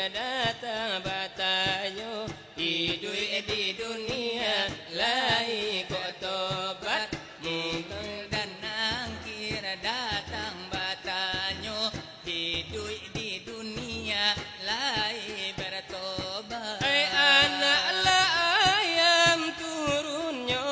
kira datang batanyo hidup di dunia lai kok tobat dan kira datang batanyo hidup di dunia lai bertobat. Anak lah ayam turunnya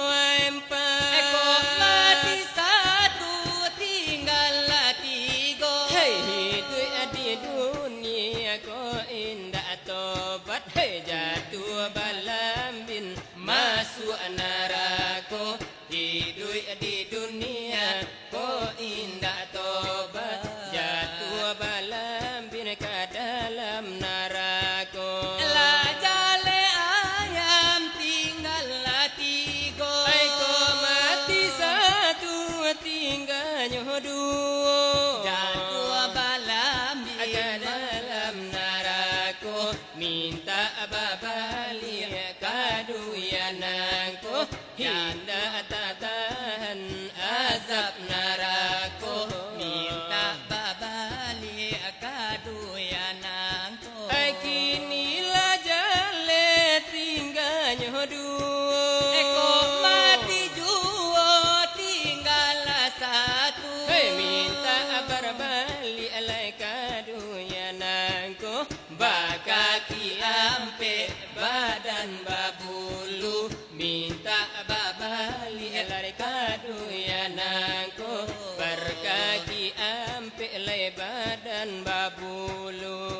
empat Kok mati satu tinggal tiga. Hei hidup di dunia kok indah tobat. Hei jatuh balambin masuk neraka. Hidup di dunia kok indah tobat. Jatuh balambin ke dalam neraka. Lah jale ayam tinggal tiga. Kok mati satu tinggalnya dua. Jatuh balam ke dalam neraka. Minta babali kaduyananku. Hinda tak tahan azab neraka. minta babali kaduyananku. Kinilah jale tinggalnya dua. Kok mati jua tinggal satu. Minta berbali alai kaduyananku. Bakaki ampe badan babulu. Minta babali alai kaduyananku. Berkaki ampe alai badan babulu.